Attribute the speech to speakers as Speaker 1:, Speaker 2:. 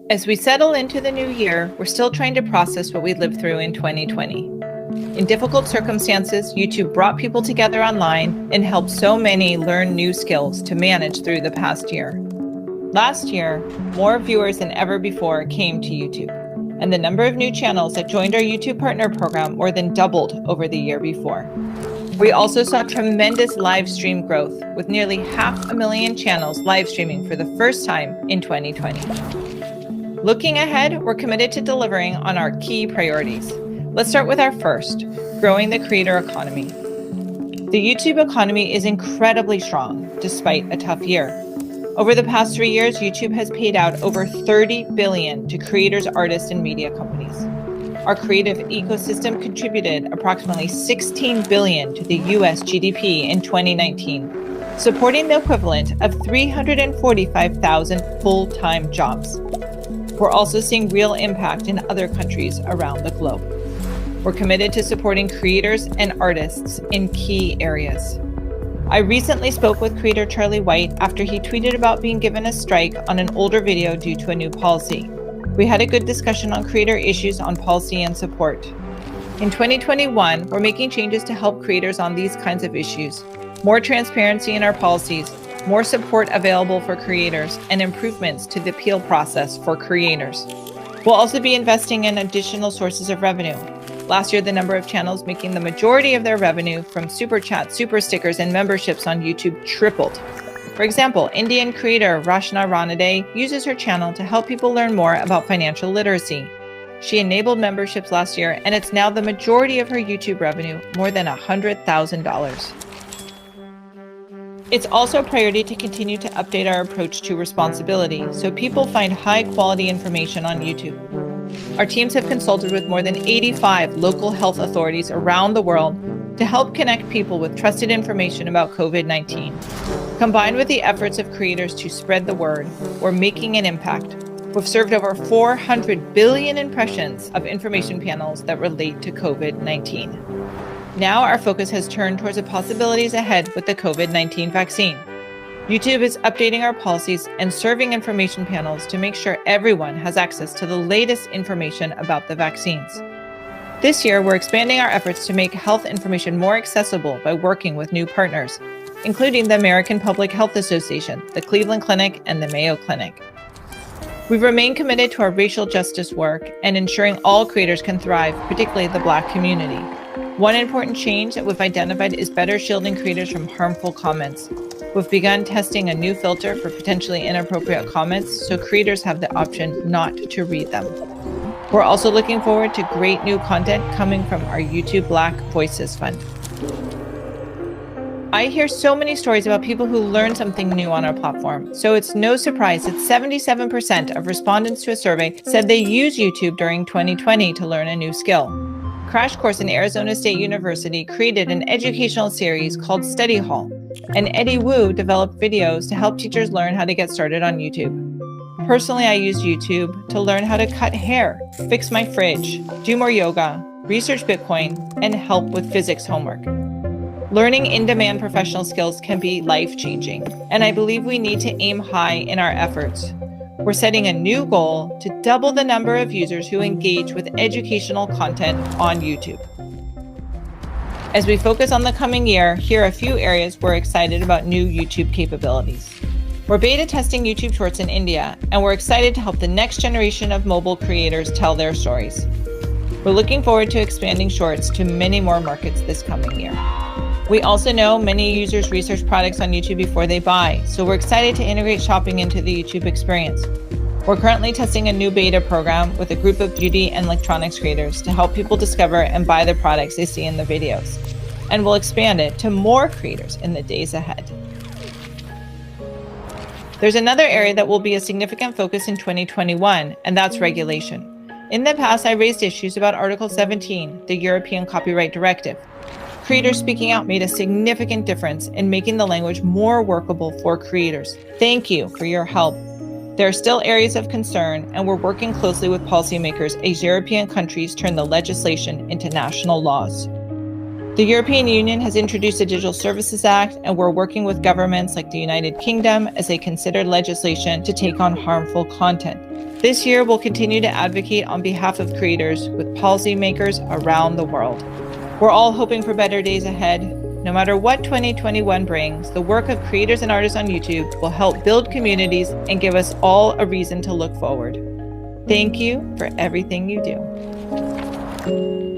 Speaker 1: As we settle into the new year, we're still trying to process what we lived through in 2020. In difficult circumstances, YouTube brought people together online and helped so many learn new skills to manage through the past year. Last year, more viewers than ever before came to YouTube, and the number of new channels that joined our YouTube Partner Program more than doubled over the year before. We also saw tremendous live stream growth, with nearly 500,000 channels live streaming for the first time in 2020. Looking ahead, we're committed to delivering on our key priorities. Let's start with our first, growing the creator economy. The YouTube economy is incredibly strong, despite a tough year. Over the past 3 years, YouTube has paid out over $30 billion to creators, artists, and media companies. Our creative ecosystem contributed approximately $16 billion to the US GDP in 2019, supporting the equivalent of 345,000 full-time jobs. We're also seeing real impact in other countries around the globe. We're committed to supporting creators and artists in key areas. I recently spoke with creator Charlie White after he tweeted about being given a strike on an older video due to a new policy. We had a good discussion on creator issues on policy and support. In 2021, we're making changes to help creators on these kinds of issues. More transparency in our policies, more support available for creators, and improvements to the appeal process for creators. We'll also be investing in additional sources of revenue. Last year, the number of channels making the majority of their revenue from super chats, super stickers, and memberships on YouTube tripled. For example, Indian creator Rashna Ranade uses her channel to help people learn more about financial literacy. She enabled memberships last year, and it's now the majority of her YouTube revenue, more than $100,000. It's also a priority to continue to update our approach to responsibility so people find high-quality information on YouTube. Our teams have consulted with more than 85 local health authorities around the world to help connect people with trusted information about COVID-19. Combined with the efforts of creators to spread the word, we're making an impact. We've served over 400 billion impressions of information panels that relate to COVID-19. Now our focus has turned towards the possibilities ahead with the COVID-19 vaccine. YouTube is updating our policies and serving information panels to make sure everyone has access to the latest information about the vaccines. This year, we're expanding our efforts to make health information more accessible by working with new partners, including the American Public Health Association, the Cleveland Clinic, and the Mayo Clinic. We've remained committed to our racial justice work and ensuring all creators can thrive, particularly the Black community. One important change that we've identified is better shielding creators from harmful comments. We've begun testing a new filter for potentially inappropriate comments so creators have the option not to read them. We're also looking forward to great new content coming from our YouTube Black Voices Fund. I hear so many stories about people who learn something new on our platform, so it's no surprise that 77% of respondents to a survey said they used YouTube during 2020 to learn a new skill. Crash Course in Arizona State University created an educational series called Study Hall, and Eddie Wu developed videos to help teachers learn how to get started on YouTube. Personally, I use YouTube to learn how to cut hair, fix my fridge, do more yoga, research Bitcoin, and help with physics homework. Learning in-demand professional skills can be life-changing, and I believe we need to aim high in our efforts. We're setting a new goal to double the number of users who engage with educational content on YouTube. As we focus on the coming year, here are a few areas we're excited about new YouTube capabilities. We're beta testing YouTube Shorts in India, and we're excited to help the next generation of mobile creators tell their stories. We're looking forward to expanding Shorts to many more markets this coming year. We also know many users research products on YouTube before they buy, so we're excited to integrate shopping into the YouTube experience. We're currently testing a new beta program with a group of beauty and electronics creators to help people discover and buy the products they see in the videos. And we'll expand it to more creators in the days ahead. There's another area that will be a significant focus in 2021, and that's regulation. In the past, I raised issues about Article 17, the European Copyright Directive. Creators speaking out made a significant difference in making the language more workable for creators. Thank you for your help. There are still areas of concern, and we're working closely with policymakers as European countries turn the legislation into national laws. The European Union has introduced a Digital Services Act, and we're working with governments like the United Kingdom as they consider legislation to take on harmful content. This year, we'll continue to advocate on behalf of creators with policymakers around the world. We're all hoping for better days ahead. No matter what 2021 brings, the work of creators and artists on YouTube will help build communities and give us all a reason to look forward. Thank you for everything you do.